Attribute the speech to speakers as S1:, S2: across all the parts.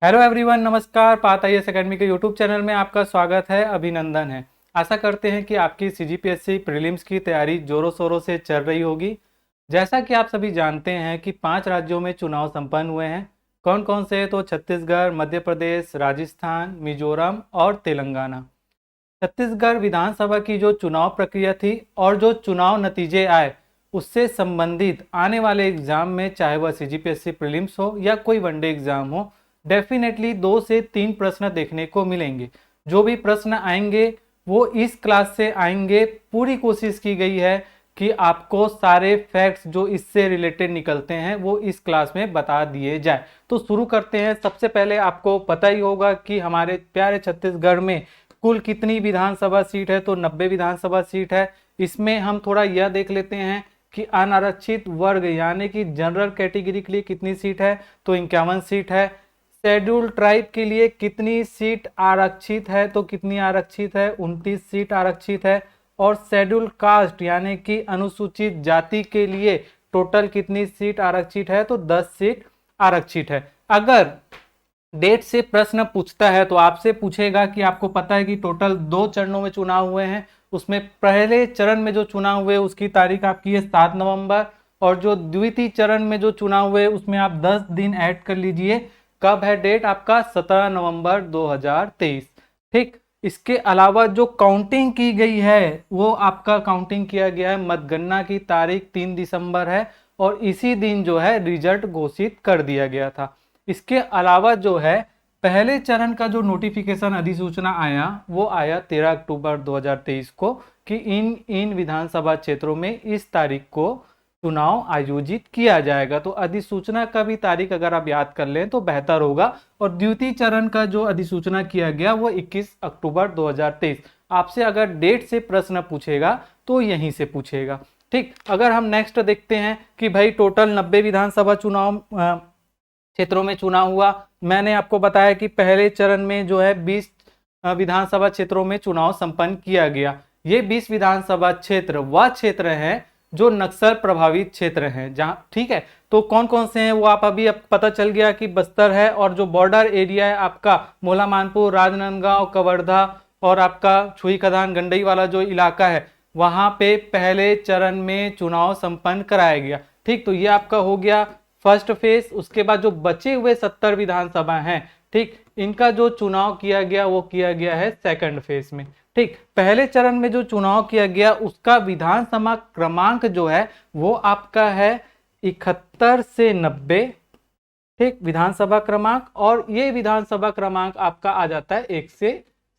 S1: Hello everyone, नमस्कार। Path IAS academy के YouTube channel में आपका स्वागत है, अभिनंदन है। आशा करते हैं कि आपकी सीजीपीएससी प्रीलिम्स की तैयारी जोरों शोरों से चल रही होगी। जैसा कि आप सभी जानते हैं कि 5 राज्यों में चुनाव संपन्न हुए हैं। कौन कौन से? तो छत्तीसगढ़, मध्य प्रदेश, राजस्थान, मिजोरम और तेलंगाना। छत्तीसगढ़ विधानसभा की जो चुनाव प्रक्रिया थी और जो चुनाव नतीजे आए उससे संबंधित आने वाले एग्जाम में, चाहे वह सीजीपीएससी प्रीलिम्स हो या कोई वनडे एग्जाम हो, डेफिनेटली 2 से 3 प्रश्न देखने को मिलेंगे। जो भी प्रश्न आएंगे वो इस क्लास से आएंगे। पूरी कोशिश की गई है कि आपको सारे फैक्ट्स जो इससे रिलेटेड निकलते हैं वो इस क्लास में बता दिए जाए। तो शुरू करते हैं। सबसे पहले आपको पता ही होगा कि हमारे प्यारे छत्तीसगढ़ में कुल कितनी विधानसभा सीट है। तो 90 विधानसभा सीट है। इसमें हम थोड़ा यह देख लेते हैं कि अनारक्षित वर्ग यानी कि जनरल कैटेगरी के लिए कितनी सीट है। तो 51 सीट है। शेड्यूल ट्राइब के लिए कितनी सीट आरक्षित है? तो कितनी आरक्षित है? 29 सीट आरक्षित है। और शेड्यूल कास्ट यानी कि अनुसूचित जाति के लिए टोटल कितनी सीट आरक्षित है? तो 10 सीट आरक्षित है। अगर डेट से प्रश्न पूछता है तो आपसे पूछेगा कि आपको पता है कि टोटल 2 चरणों में चुनाव हुए हैं। उसमें पहले चरण में जो चुनाव हुए उसकी तारीख आपकी है 7 नवंबर, और जो द्वितीय चरण में जो चुनाव हुए उसमें आप 10 दिन ऐड कर लीजिए। कब है डेट आपका? 17 नवंबर 2023। ठीक। इसके अलावा जो काउंटिंग की गई है वो आपका काउंटिंग किया गया है, मतगणना की तारीख 3 दिसंबर है और इसी दिन जो है रिजल्ट घोषित कर दिया गया था। इसके अलावा जो है पहले चरण का जो नोटिफिकेशन अधिसूचना आया वो आया 13 अक्टूबर 2023 को कि इन विधानसभा क्षेत्रों में इस तारीख को चुनाव आयोजित किया जाएगा। तो अधिसूचना का भी तारीख अगर आप याद कर लें तो बेहतर होगा। और द्वितीय चरण का जो अधिसूचना किया गया वो 21 अक्टूबर 2023। आपसे अगर डेट से प्रश्न पूछेगा तो यहीं से पूछेगा। ठीक। अगर हम नेक्स्ट देखते हैं कि भाई टोटल 90 विधानसभा चुनाव क्षेत्रों में चुनाव हुआ। मैंने आपको बताया कि पहले चरण में जो है 20 विधानसभा क्षेत्रों में चुनाव संपन्न किया गया। ये 20 विधानसभा क्षेत्र वह क्षेत्र हैं जो नक्सल प्रभावित क्षेत्र हैं जहां, ठीक है। तो कौन कौन से हैं वो आप अभी अब पता चल गया कि बस्तर है, और जो बॉर्डर एरिया है आपका मोला मानपुर, राजनांदगांव, कवर्धा और आपका छुई खदान गंडई वाला जो इलाका है वहां पे पहले चरण में चुनाव संपन्न कराया गया। ठीक। तो ये आपका हो गया फर्स्ट फेज। उसके बाद जो बचे हुए 70 विधानसभा हैं, ठीक, इनका जो चुनाव किया गया वो किया गया है सेकंड फेज में। ठीक। पहले चरण में जो चुनाव किया गया उसका विधानसभा क्रमांक जो है वो आपका है 71 से 90। ठीक, विधानसभा क्रमांक। और ये विधानसभा क्रमांक आपका आ जाता है 1 से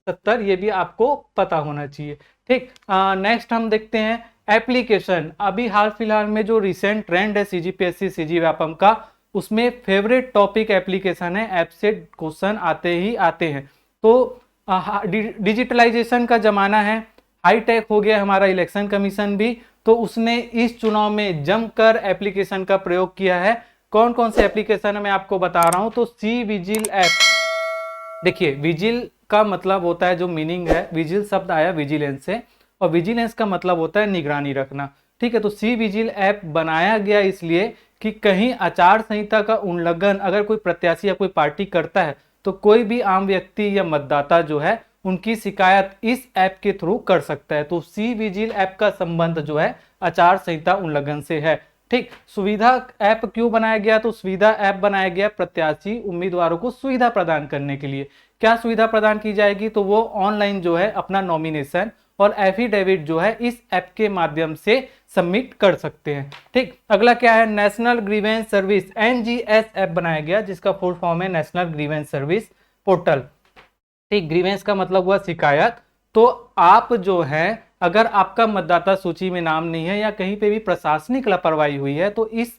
S1: 70। ये भी आपको पता होना चाहिए। ठीक। नेक्स्ट हम देखते हैं एप्लीकेशन। अभी हाल फिलहाल में जो रिसेंट ट्रेंड है सीजीपीएससी सीजी व्यापम का, उसमें फेवरेट टॉपिक एप्लीकेशन है। ऐप से क्वेश्चन आते ही आते हैं। तो डिजिटलाइजेशन का जमाना है, हाईटेक हो गया हमारा इलेक्शन कमीशन भी, तो उसने इस चुनाव में जमकर एप्लीकेशन का प्रयोग किया है। कौन कौन से एप्लीकेशन है मैं आपको बता रहा हूं। तो सी विजिल ऐप। देखिए, विजिल का मतलब होता है, जो मीनिंग है, विजिल शब्द आया विजिलेंस से, और विजिलेंस का मतलब होता है निगरानी रखना। ठीक है। तो सी विजिल ऐप बनाया गया इसलिए कि कहीं आचार संहिता का उल्लंघन अगर कोई प्रत्याशी या कोई पार्टी करता है तो कोई भी आम व्यक्ति या मतदाता जो है उनकी शिकायत इस ऐप के थ्रू कर सकता है। तो सी विजिल ऐप का संबंध जो है आचार संहिता उल्लंघन से है। ठीक। सुविधा ऐप क्यों बनाया गया? तो सुविधा ऐप बनाया गया प्रत्याशी उम्मीदवारों को सुविधा प्रदान करने के लिए। क्या सुविधा प्रदान की जाएगी? तो वो ऑनलाइन जो है अपना नॉमिनेशन और एफिडेविट जो है इस ऐप के माध्यम से सबमिट कर सकते हैं। ठीक। अगला क्या है? National grievance service, NGS app बनाया गया जिसका फुल फॉर्म है नेशनल ग्रीवेंस सर्विस पोर्टल। ठीक। ग्रीवेंस का मतलब हुआ शिकायत। तो आप जो है अगर आपका मतदाता सूची में नाम नहीं है या कहीं पे भी प्रशासनिक लापरवाही हुई है तो इस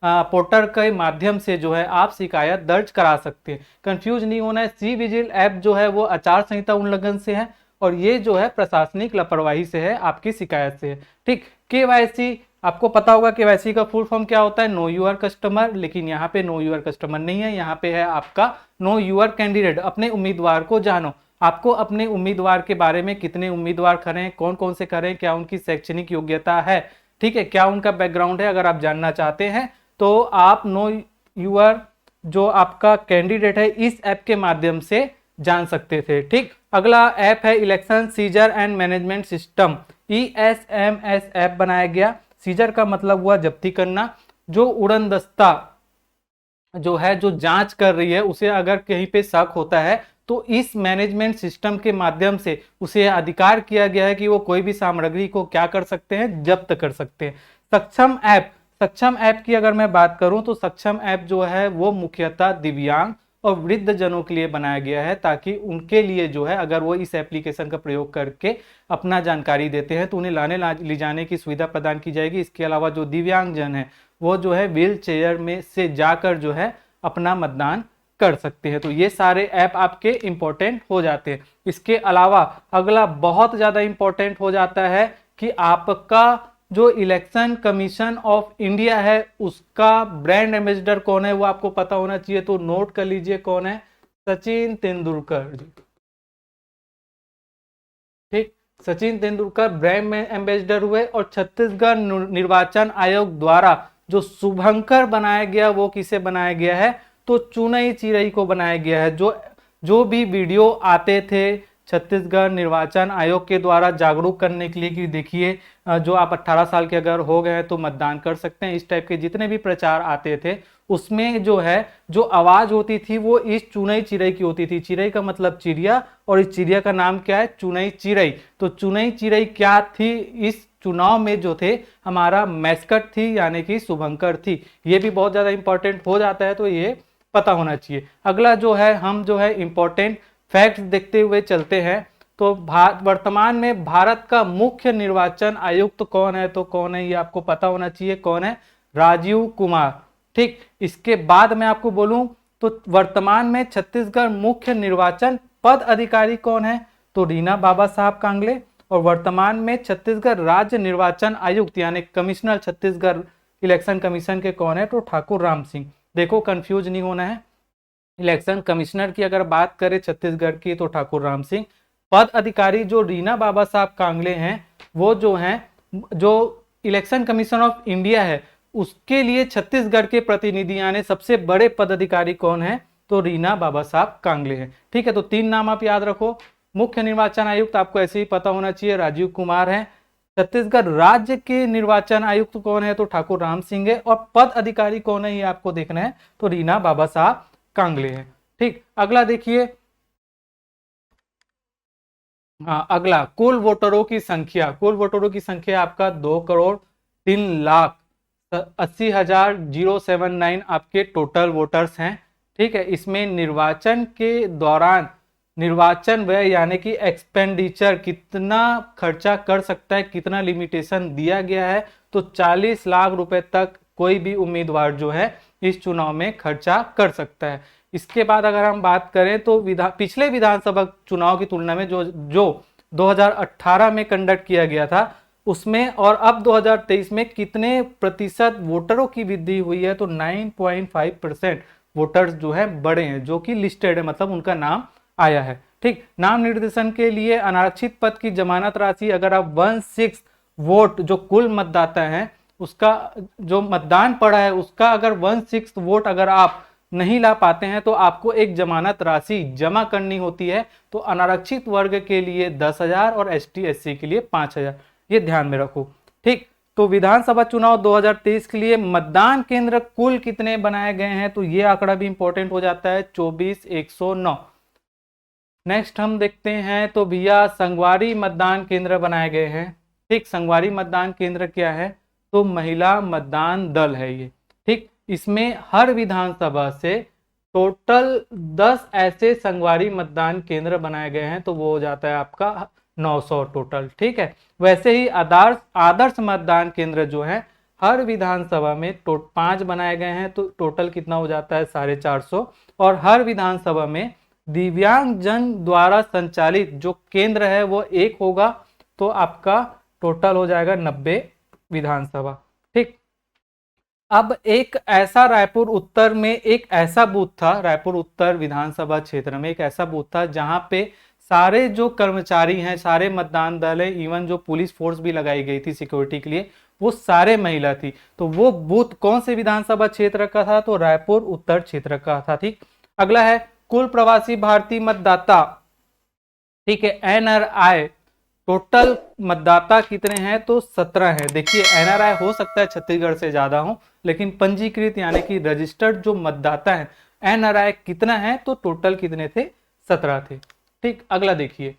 S1: पोर्टल के माध्यम से जो है आप शिकायत दर्ज करा सकते हैं। कंफ्यूज नहीं होना है, सी विजिल ऐप जो है वो आचार संहिता उल्लंघन से है और ये जो है प्रशासनिक लापरवाही से है, आपकी शिकायत से है। ठीक। केवाईसी, आपको पता होगा केवाईसी का फुल फॉर्म क्या होता है? नो यूर कस्टमर, लेकिन यहाँ पे नो यूर कस्टमर नहीं है, यहाँ पे है आपका नो यूर कैंडिडेट। अपने उम्मीदवार को जानो। आपको अपने उम्मीदवार के बारे में कितने उम्मीदवार खड़े हैं, कौन कौन से खड़े हैं, क्या उनकी शैक्षणिक योग्यता है, ठीक है, क्या उनका बैकग्राउंड है, अगर आप जानना चाहते हैं तो आप नो यूर जो आपका कैंडिडेट है इस ऐप के माध्यम से जान सकते थे। ठीक, अगला ऐप है election seizure and management system, ESMS app बनाया गया। सीजर का मतलब हुआ जब्ती करना। जो उड़न दस्ता जो है जो जांच कर रही है, उसे अगर कहीं पे शक होता है तो इस मैनेजमेंट सिस्टम के माध्यम से उसे अधिकार किया गया है कि वो कोई भी सामग्री को क्या कर सकते हैं, जब्त कर सकते हैं। सक्षम ऐप की अगर मैं बात करूं तो सक्षम ऐप जो है वो मुख्यतः दिव्यांग और वृद्ध जनों के लिए बनाया गया है, ताकि उनके लिए जो है अगर वो इस एप्लीकेशन का प्रयोग करके अपना जानकारी देते हैं तो उन्हें लाने ले जाने की सुविधा प्रदान की जाएगी। इसके अलावा जो दिव्यांग जन है वो जो है व्हील चेयर में से जाकर जो है अपना मतदान कर सकते हैं। तो ये सारे ऐप आपके इंपॉर्टेंट हो जाते हैं। इसके अलावा अगला बहुत ज्यादा इंपॉर्टेंट हो जाता है कि आपका जो इलेक्शन कमीशन ऑफ इंडिया है उसका ब्रांड एम्बेसडर कौन है, वो आपको पता होना चाहिए। तो नोट कर लीजिए कौन है, सचिन तेंदुलकर जी। ठीक, सचिन तेंदुलकर ब्रांड एम्बेसडर हुए। और छत्तीसगढ़ निर्वाचन आयोग द्वारा जो शुभंकर बनाया गया वो किसे बनाया गया है, तो चुनई चिरई को बनाया गया है। जो भी वीडियो आते थे छत्तीसगढ़ निर्वाचन आयोग के द्वारा जागरूक करने के लिए कि देखिए जो आप 18 साल के अगर हो गए हैं तो मतदान कर सकते हैं, इस टाइप के जितने भी प्रचार आते थे उसमें जो है जो आवाज होती थी वो इस चुनई चिरई की होती थी। चिरई का मतलब चिड़िया, और इस चिड़िया का नाम क्या है, चुनई चिरई। तो चुनई चिरई क्या थी, इस चुनाव में जो थे हमारा मैस्कट थी, यानी कि शुभंकर थी। ये भी बहुत ज्यादा इंपॉर्टेंट हो जाता है, तो ये पता होना चाहिए। अगला जो है हम जो है इंपॉर्टेंट फैक्ट्स देखते हुए चलते हैं। तो वर्तमान में भारत का मुख्य निर्वाचन आयुक्त कौन है, तो कौन है ये आपको पता होना चाहिए, कौन है, राजीव कुमार। ठीक, इसके बाद मैं आपको बोलूं तो वर्तमान में छत्तीसगढ़ मुख्य निर्वाचन पद अधिकारी कौन है, तो रीना बाबा साहब कांगले। और वर्तमान में छत्तीसगढ़ राज्य निर्वाचन आयुक्त यानी कमिश्नर छत्तीसगढ़ इलेक्शन कमीशन के कौन है, तो ठाकुर राम सिंह। देखो कंफ्यूज नहीं होना है, इलेक्शन कमिश्नर की अगर बात करें छत्तीसगढ़ की तो ठाकुर राम सिंह। पद अधिकारी जो रीना बाबा साहब कांगले हैं वो जो हैं जो इलेक्शन कमीशन ऑफ इंडिया है उसके लिए छत्तीसगढ़ के प्रतिनिधि यानी सबसे बड़े पद अधिकारी कौन है, तो रीना बाबा साहब कांगले हैं। ठीक है, तो 3 नाम आप याद रखो। मुख्य निर्वाचन आयुक्त आपको ऐसे ही पता होना चाहिए, राजीव कुमार है। छत्तीसगढ़ राज्य के निर्वाचन आयुक्त कौन है, तो ठाकुर राम सिंह है। और पद अधिकारी कौन है ये आपको देखना है, तो रीना बाबा साहब कांगले हैं। ठीक, अगला देखिए, हाँ अगला कुल वोटरों की संख्या। कुल वोटरों की संख्या आपका 2,03,80,079 आपके टोटल वोटर्स हैं। ठीक है, इसमें निर्वाचन के दौरान निर्वाचन व्यय यानी कि एक्सपेंडिचर कितना खर्चा कर सकता है, कितना लिमिटेशन दिया गया है, तो 40 लाख रुपए तक कोई भी उम्मीदवार जो है इस चुनाव में खर्चा कर सकता है। इसके बाद अगर हम बात करें तो पिछले विधानसभा चुनाव की तुलना में जो 2018 में कंडक्ट किया गया था उसमें और अब 2023 में कितने प्रतिशत वोटरों की वृद्धि हुई है, तो 9.5% वोटर्स जो है बड़े हैं, जो कि लिस्टेड है, मतलब उनका नाम आया है। ठीक, नाम निर्देशन के लिए अनारक्षित पद की जमानत राशि अगर आप 1/6 वोट जो कुल मतदाता है उसका जो मतदान पड़ा है उसका अगर 1/6 वोट अगर आप नहीं ला पाते हैं तो आपको एक जमानत राशि जमा करनी होती है। तो अनारक्षित वर्ग के लिए 10,000 और ST SC के लिए 5,000, ये ध्यान में रखो। ठीक, तो विधानसभा चुनाव 2023 के लिए मतदान केंद्र कुल कितने बनाए गए हैं, तो ये आंकड़ा भी इंपॉर्टेंट हो जाता है, 24,109। नेक्स्ट हम देखते हैं तो भैया संगवारी मतदान केंद्र बनाए गए हैं। ठीक, संगवारी मतदान केंद्र क्या है, तो महिला मतदान दल है ये। ठीक, इसमें हर विधानसभा से टोटल 10 ऐसे संगवारी मतदान केंद्र बनाए गए हैं, तो वो हो जाता है आपका 900 टोटल। ठीक है, वैसे ही आदर्श मतदान केंद्र जो है हर विधानसभा में 5 बनाए गए हैं, तो टोटल कितना हो जाता है 450। और हर विधानसभा में दिव्यांग जन द्वारा संचालित जो केंद्र है वो 1 होगा, तो आपका टोटल हो जाएगा 90 विधानसभा। ठीक, अब एक ऐसा रायपुर उत्तर में एक ऐसा बूथ था, रायपुर उत्तर विधानसभा क्षेत्र में एक ऐसा बूथ था जहां पे सारे जो कर्मचारी हैं, सारे मतदान दल है, इवन जो पुलिस फोर्स भी लगाई गई थी सिक्योरिटी के लिए, वो सारे महिला थी। तो वो बूथ कौन से विधानसभा क्षेत्र का था? तो रायपुर उत्तर क्षेत्र का था। ठीक, अगला है कुल प्रवासी भारतीय मतदाता, ठीक है, एनआरआई, टोटल मतदाता कितने हैं? तो 17 हैं। देखिए एनआरआई हो सकता है छत्तीसगढ़ से ज्यादा हो, लेकिन पंजीकृत यानी कि रजिस्टर्ड जो मतदाता है एनआरआई कितना है? तो टोटल कितने थे? 17 थे। ठीक, अगला देखिए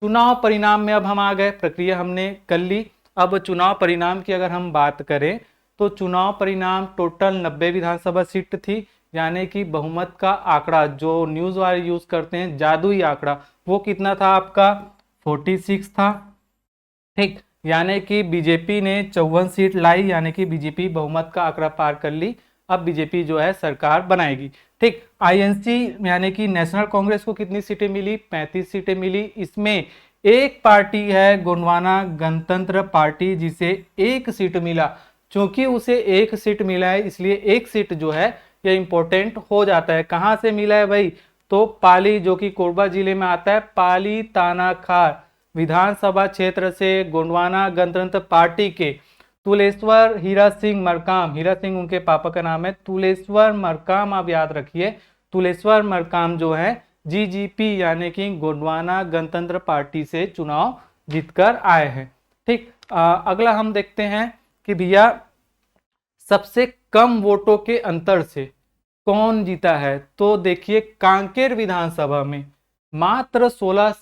S1: चुनाव परिणाम में अब हम आ गए, प्रक्रिया हमने कर ली। अब चुनाव परिणाम की अगर हम बात करें तो चुनाव परिणाम टोटल 90 विधानसभा सीट थी, यानी कि बहुमत का आंकड़ा जो न्यूज वाले यूज करते हैं जादुई आंकड़ा, वो कितना था आपका? 46 था। ठीक, यानी कि बीजेपी ने 54 सीट लाई, यानी कि बीजेपी बहुमत का आंकड़ा पार कर ली। अब बीजेपी जो है सरकार बनाएगी। ठीक, आईएनसी यानी कि नेशनल कांग्रेस को कितनी सीटें मिली? 35 सीटें मिली। इसमें एक पार्टी है गोंडवाना गणतंत्र पार्टी, जिसे एक सीट मिला। क्योंकि उसे एक सीट मिला है इसलिए एक सीट जो है ये इंपॉर्टेंट हो जाता है। कहां से मिला है भाई? तो पाली, जो कि कोरबा जिले में आता है, पाली तानाखार विधानसभा क्षेत्र से गोंडवाना गणतंत्र पार्टी के तुलेश्वर हीरा सिंह मरकाम, हीरा सिंह उनके पापा का नाम है, तुलेश्वर मरकाम, आप याद रखिए तुलेश्वर मरकाम जो है जीजीपी यानी कि गोंडवाना गणतंत्र पार्टी से चुनाव जीतकर आए हैं। ठीक, अगला हम देखते हैं कि भैया सबसे कम वोटों के अंतर से कौन जीता है? तो देखिए कांकेर विधानसभा में मात्र 16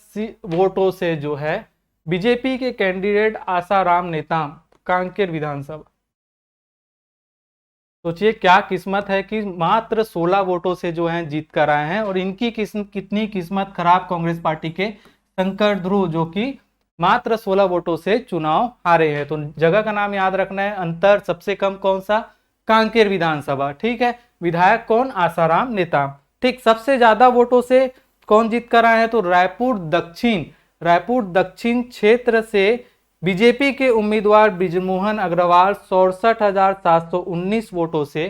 S1: वोटों से जो है बीजेपी के कैंडिडेट आसाराम नेताम, कांकेर विधानसभा, सोचिए क्या किस्मत है कि मात्र 16 वोटों से जो है जीत कर आए हैं। और इनकी कितनी किस्मत खराब कांग्रेस पार्टी के शंकर ध्रुव, जो कि मात्र 16 वोटों से चुनाव हारे हैं। तो जगह का नाम याद रखना है, अंतर सबसे कम कौन सा? कांकेर विधानसभा। ठीक है, विधायक कौन? आसाराम नेताम। ठीक, सबसे ज्यादा वोटों से कौन जीत कर आए हैं? तो रायपुर दक्षिण, रायपुर दक्षिण क्षेत्र से बीजेपी के उम्मीदवार ब्रिजमोहन अग्रवाल 64,719 वोटों से,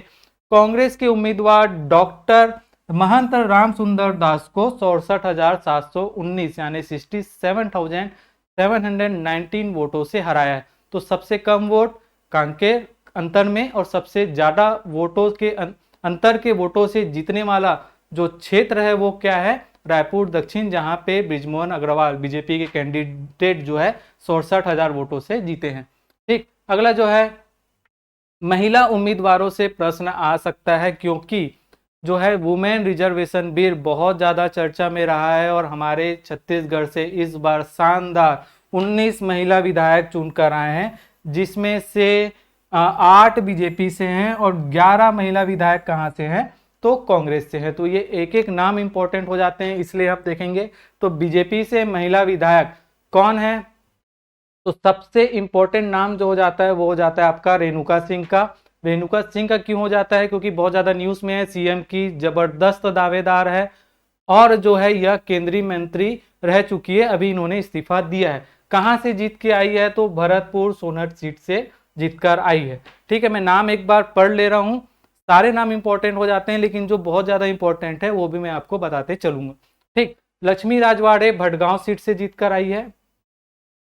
S1: कांग्रेस के उम्मीदवार डॉक्टर महंत राम सुंदर दास को 64,719 यानी 67,719 वोटों से हराया है। तो सबसे कम वोट कांकेर अंतर में और सबसे ज्यादा वोटों के अंतर के वोटों से जीतने वाला जो क्षेत्र है वो क्या है? रायपुर दक्षिण, जहां पे ब्रिजमोहन अग्रवाल बीजेपी के कैंडिडेट जो है 67,000 वोटों से जीते हैं। ठीक, अगला जो है महिला उम्मीदवारों से प्रश्न आ सकता है, क्योंकि जो है वुमेन रिजर्वेशन बिल बहुत ज्यादा चर्चा में रहा है और हमारे छत्तीसगढ़ से इस बार शानदार 19 महिला विधायक चुनकर आए हैं, जिसमें से 8 बीजेपी से हैं और 11 महिला विधायक कहां से हैं? तो कांग्रेस से है। तो ये एक एक नाम इंपॉर्टेंट हो जाते हैं, इसलिए आप देखेंगे। तो बीजेपी से महिला विधायक कौन है? तो सबसे इंपॉर्टेंट नाम जो हो जाता है वो हो जाता है आपका रेणुका सिंह का। रेणुका सिंह का क्यों हो जाता है? क्योंकि बहुत ज्यादा न्यूज में है, सीएम की जबरदस्त दावेदार है और जो है यह केंद्रीय मंत्री रह चुकी है, अभी इन्होंने इस्तीफा दिया है। कहां से जीत के आई है? तो भरतपुर सोनहत सीट से जीतकर आई है। ठीक है, मैं नाम एक बार पढ़ ले रहा हूं, सारे नाम इंपॉर्टेंट हो जाते हैं, लेकिन जो बहुत ज्यादा इंपॉर्टेंट है वो भी मैं आपको बताते चलूंगा। ठीक, लक्ष्मी राजवाड़े भटगांव सीट से जीतकर आई है।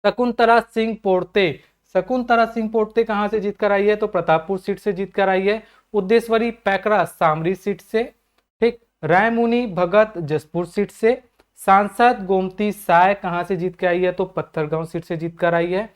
S1: शकुंतला सिंह पोर्ते, शकुंतला सिंह पोर्ते कहां से जीतकर आई है? तो प्रतापपुर सीट से जीतकर आई है। उद्देश्वरी पैकरा सामरी सीट से। ठीक, रायमुनि भगत जसपुर सीट से। सांसद गोमती साय कहां से जीत के आई है? तो पत्थरगांव सीट से जीतकर आई है।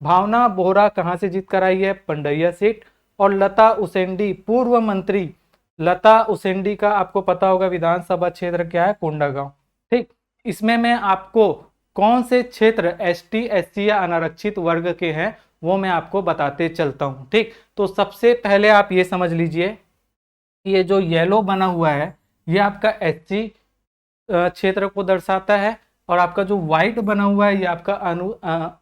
S1: भावना बोहरा कहां से जीतकर आई है? पंडैया सीट। और लता उसेंडी, पूर्व मंत्री लता उसेंडी का आपको पता होगा विधानसभा क्षेत्र क्या है? कोंडागांव। ठीक, इसमें मैं आपको कौन से क्षेत्र एसटी एससी या अनारक्षित वर्ग के हैं वो मैं आपको बताते चलता हूं। ठीक, तो सबसे पहले आप ये समझ लीजिए कि ये जो येलो बना हुआ है ये आपका एससी क्षेत्र को दर्शाता है, और आपका जो व्हाइट बना हुआ है ये आपका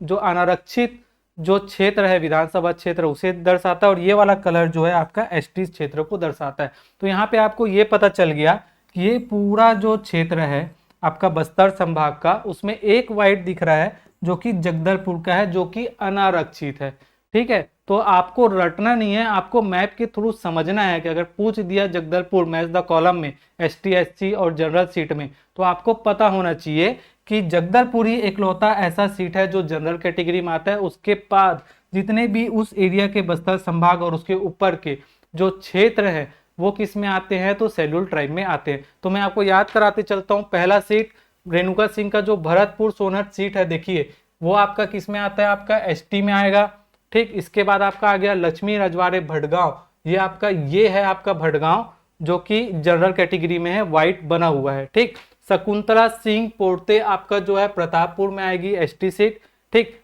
S1: जो अनारक्षित जो क्षेत्र है विधानसभा क्षेत्र उसे दर्शाता है, और ये वाला कलर जो है आपका एसटी क्षेत्र को दर्शाता है। तो यहाँ पे आपको ये पता चल गया कि ये पूरा जो क्षेत्र है आपका बस्तर संभाग का, उसमें एक व्हाइट दिख रहा है जो कि जगदलपुर का है, जो कि अनारक्षित है। ठीक है, तो आपको रटना नहीं है, आपको मैप के थ्रू समझना है कि अगर पूछ दिया जगदलपुर मैच द कॉलम में एसटी एससी और जनरल सीट में, तो आपको पता होना चाहिए कि जगदलपुर ही इकलौता ऐसा सीट है जो जनरल कैटेगरी में आता है। उसके बाद जितने भी उस एरिया के बस्तर संभाग और उसके ऊपर के जो क्षेत्र है वो किस में आते हैं, तो शेड्यूल ट्राइब में आते हैं। तो मैं आपको याद कराते चलता हूँ, पहला सीट रेणुका सिंह का जो भरतपुर सोनहत सीट है, देखिए वो आपका किस में आता है, आपका एसटी में आएगा। ठीक, इसके बाद आपका आ गया लक्ष्मी रजवाड़े भटगांव, ये है आपका भटगांव जो कि जनरल कैटेगरी में है, व्हाइट बना हुआ है। ठीक, शकुंतला सिंह पोर्ते आपका जो है प्रतापपुर में आएगी एसटी सीट। ठीक,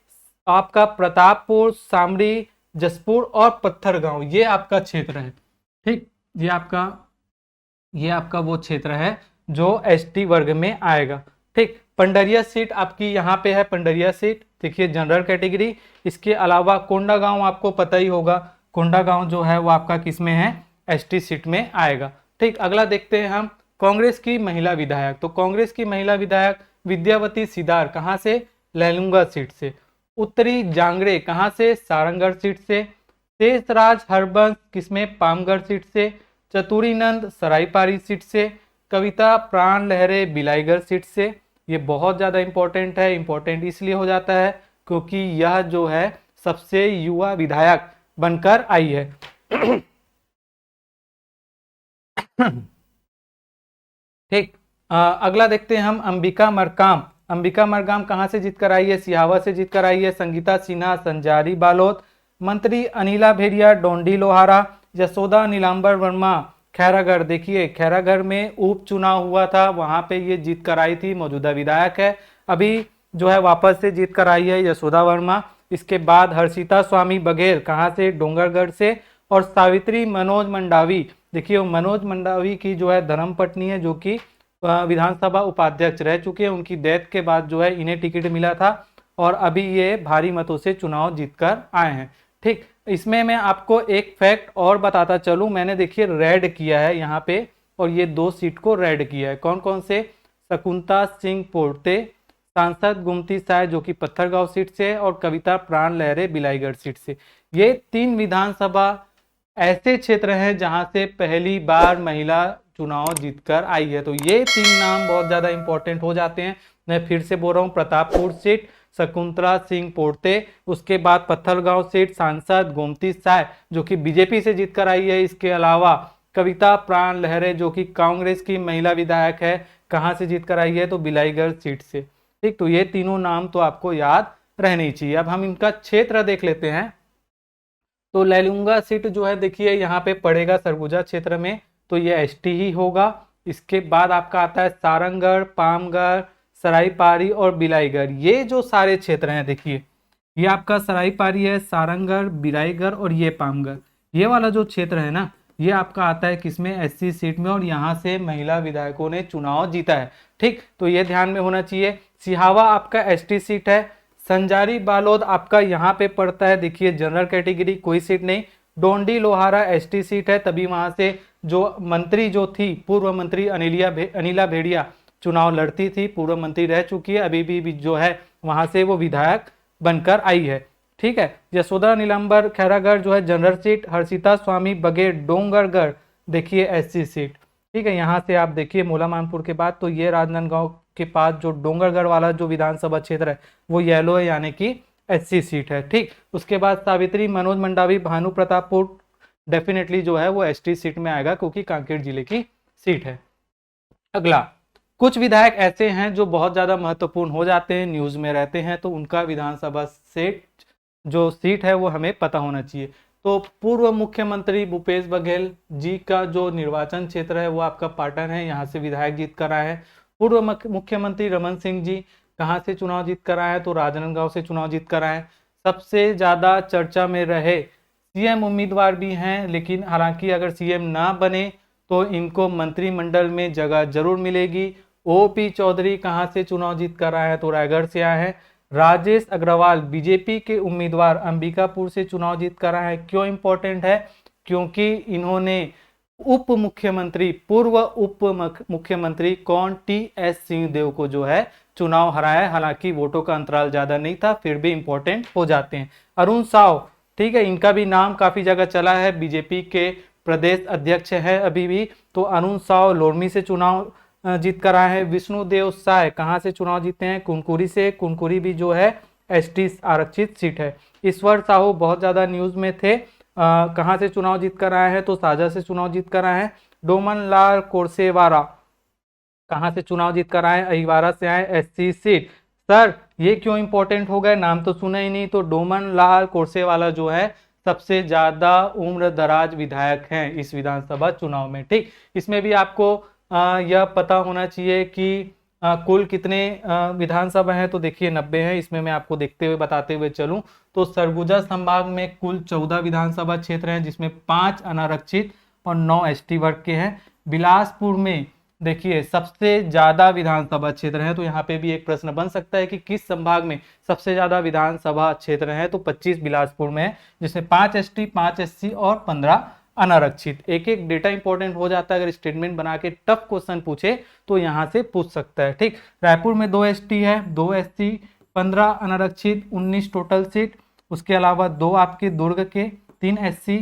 S1: आपका प्रतापपुर, सामरी, जसपुर और पत्थरगांव ये आपका क्षेत्र है। ठीक, ये आपका वो क्षेत्र है जो एसटी वर्ग में आएगा। ठीक, पंडरिया सीट आपकी यहाँ पे है, पंडरिया सीट देखिए जनरल कैटेगरी। इसके अलावा कोंडागांव आपको पता ही होगा, कोंडागांव जो है वो आपका किस में है, एसटी सीट में आएगा। ठीक, अगला देखते हैं हम कांग्रेस की महिला विधायक। तो कांग्रेस की महिला विधायक विद्यावती सिदार कहाँ से, लैलूंगा सीट से। उत्तरी जांगड़े कहाँ से, सारंगढ़ सीट से। शेषराज हरबंश किसमें, पामगढ़ सीट से। चतुरीनंद सरायपारी सीट से। कविता प्राण लहरे बिलाईगढ़ सीट से। ये बहुत ज्यादा इंपॉर्टेंट है, इंपॉर्टेंट इसलिए हो जाता है क्योंकि यह जो है सबसे युवा विधायक बनकर आई है। ठीक, अगला देखते हैं हम अंबिका मरकाम। अंबिका मरकाम कहाँ से जीत कर आई है, सिहावा से जीत कर आई है। संगीता सिन्हा संजारी बालोद। मंत्री अनिला भेड़िया डोंडी लोहारा। यशोदा नीलांबर वर्मा खैरागढ़, देखिए खैरागढ़ में उपचुनाव हुआ था, वहां पे ये जीत कर आई थी, मौजूदा विधायक है, अभी जो है वापस से जीत कर आई है यशोदा वर्मा। इसके बाद हर्षिता स्वामी बघेल कहाँ से, डोंगरगढ़ से। और सावित्री मनोज मंडावी, देखिए मनोज मंडावी की जो है धर्मपत्नी है, जो कि विधानसभा उपाध्यक्ष रह चुके हैं, उनकी डेथ के बाद जो है इन्हें टिकट मिला था और अभी ये भारी मतों से चुनाव जीतकर आए हैं। ठीक, इसमें मैं आपको एक फैक्ट और बताता चलूं, मैंने देखिए रेड किया है यहाँ पे, और ये 2 सीट को रेड किया है। कौन कौन से, शकुंतला सिंह पोर्ते, सांसद गुमती साय जो कि पत्थरगांव सीट से, और कविता प्राण लहरे बिलाईगढ़ सीट से। ये 3 विधानसभा ऐसे क्षेत्र हैं जहां से पहली बार महिला चुनाव जीतकर आई है। तो ये 3 नाम बहुत ज्यादा इंपॉर्टेंट हो जाते हैं। मैं फिर से बोल रहा हूँ, प्रतापपुर सीट शकुंतला सिंह पोर्ते, उसके बाद पत्थरगांव सीट सांसद गोमती साय जो कि बीजेपी से जीतकर आई है। इसके अलावा कविता प्राण लहरे जो कि कांग्रेस की महिला विधायक है, कहां से जीतकर आई है, तो बिलाईगढ़ सीट से। ठीक, तो ये तीनों नाम तो आपको याद रहने चाहिए। अब हम इनका क्षेत्र देख लेते हैं। तो लैलूंगा सीट जो है देखिए यहाँ पे पड़ेगा सरगुजा क्षेत्र में, तो ये एसटी ही होगा। इसके बाद आपका आता है सारंगढ़, पामगढ़, सरायपारी और बिलाईगढ़, ये जो सारे क्षेत्र हैं देखिए, ये आपका सरायपारी है, सारंगढ़, बिलाईगढ़ और ये पामगढ़, ये वाला जो क्षेत्र है ना, ये आपका आता है किसमें, एससी सीट में, और यहाँ से महिला विधायकों ने चुनाव जीता है। ठीक, तो ये ध्यान में होना चाहिए। सिहावा आपका एसटी सीट है। संजारी बालोद आपका यहाँ पे पड़ता है, देखिए जनरल कैटेगरी, कोई सीट नहीं। डोंडी लोहारा एसटी सीट है, तभी वहां से जो मंत्री जो थी, पूर्व मंत्री अनिला भेड़िया चुनाव लड़ती थी, पूर्व मंत्री रह चुकी है, अभी भी जो है वहां से वो विधायक बनकर आई है। ठीक है, यशोदा नीलांबर खैरागढ़ जो है जनरल सीट। हर्षिता स्वामी बघेल डोंगरगढ़ देखिए एससी सीट। ठीक है, यहाँ से आप देखिए मोला मानपुर के बाद तो ये राजनांदगांव के पास जो डोंगरगढ़ वाला जो विधानसभा क्षेत्र है वो येलो है, यानी कि एससी सीट है। ठीक, उसके बाद सावित्री मनोज मंडावी भानु प्रतापपुर डेफिनेटली जो है वो एसटी सीट में आएगा क्योंकि कांकेर जिले की सीट है। अगला, कुछ विधायक ऐसे हैं जो बहुत ज्यादा महत्वपूर्ण हो जाते हैं, न्यूज में रहते हैं, तो उनका विधानसभा सीट जो सीट है वो हमें पता होना चाहिए। तो पूर्व मुख्यमंत्री भूपेश बघेल जी का जो निर्वाचन क्षेत्र है वो आपका पाटन है, यहाँ से विधायक जीत कर आए हैं। पूर्व मुख्यमंत्री रमन सिंह जी कहाँ से चुनाव जीत कर आए हैं, तो राजनांदगांव से चुनाव जीत कर आए हैं। सबसे ज्यादा चर्चा में रहे सीएम उम्मीदवार भी हैं, लेकिन हालांकि अगर सीएम ना बने तो इनको मंत्रिमंडल में जगह जरूर मिलेगी। ओपी चौधरी कहाँ से चुनाव जीत कर आए हैं, तो रायगढ़ से आए हैं। राजेश अग्रवाल बीजेपी के उम्मीदवार अंबिकापुर से चुनाव जीत कर आए हैं। क्यों इंपॉर्टेंट है, क्योंकि इन्होंने उप मुख्यमंत्री, पूर्व उप मुख्यमंत्री कौन, टी.एस. सिंहदेव को जो है चुनाव हराया। हालांकि वोटों का अंतराल ज्यादा नहीं था, फिर भी इंपॉर्टेंट हो जाते हैं। अरुण साव, ठीक है, इनका भी नाम काफी जगह चला है, बीजेपी के प्रदेश अध्यक्ष है अभी भी। तो अरुण साव लोरमी से चुनाव जीत कर आए हैं। विष्णुदेव साय कहाँ से चुनाव जीते हैं, कुनकुरी से। कुनकुरी भी जो है एसटी आरक्षित सीट है। ईश्वर साहू बहुत ज़्यादा न्यूज़ में थे, कहाँ से चुनाव जीत कर आए हैं, तो साझा से चुनाव जीत कर आए हैं। डोमन लाल कोरसेवारा कहाँ से चुनाव जीत कर आए, अहिवारा से आए, एससी सीट। सर ये क्यों इंपॉर्टेंट हो गए, नाम तो सुना ही नहीं। तो डोमन लाल कोरसेवाला जो है सबसे ज्यादा उम्र दराज विधायक हैं इस विधानसभा चुनाव में। ठीक, इसमें भी आपको यह पता होना चाहिए कि कुल कितने विधानसभा हैं, तो देखिए 90 हैं। इसमें मैं आपको देखते हुए बताते हुए चलूं तो सरगुजा संभाग में कुल 14 विधानसभा क्षेत्र हैं, जिसमें 5 अनारक्षित और 9 एसटी वर्ग के हैं। बिलासपुर में देखिए सबसे ज्यादा विधानसभा क्षेत्र है, तो यहाँ पे भी एक प्रश्न बन सकता है कि किस संभाग में सबसे ज्यादा विधानसभा क्षेत्र है, तो 25 बिलासपुर में है, जिसमें 5 एसटी, 5 एससी और 15 अनारक्षित। एक एक डेटा इंपॉर्टेंट हो जाता है, अगर स्टेटमेंट बना के टफ क्वेश्चन पूछे तो यहाँ से पूछ सकता है। ठीक, रायपुर में 2 एसटी है, 2 एससी, 15 अनारक्षित, 19 टोटल सीट। उसके अलावा 2 आपके दुर्ग के, 3 एससी,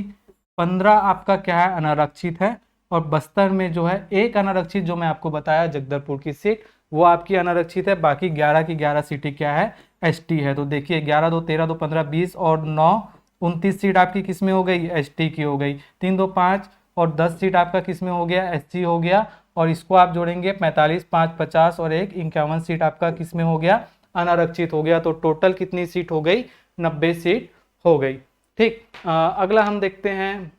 S1: 15 आपका क्या है अनारक्षित है। और बस्तर में जो है 1 अनारक्षित, जो मैं आपको बताया जगदलपुर की सीट, वो आपकी अनारक्षित है। बाकी 11 की 11 सीटें क्या है, एसटी है। तो देखिए 11 2 13 2 15 20 और 9 29 सीट आपकी किस में हो गई, एसटी की हो गई। 3 2 5 और 10 सीट आपका किस में हो गया, एससी हो गया। और इसको आप जोड़ेंगे 45 5 50 और 1 51 सीट आपका किस में हो गया, अनारक्षित हो गया। तो टोटल कितनी सीट हो गई, 90 सीट हो गई। ठीक, अगला हम देखते हैं।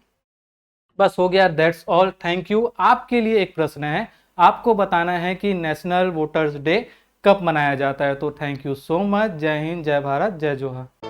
S1: बस हो गया, दैट्स ऑल, थैंक यू। आपके लिए एक प्रश्न है, आपको बताना है कि नेशनल वोटर्स डे कब मनाया जाता है। तो थैंक यू सो मच, जय हिंद, जय भारत, जय जोहार।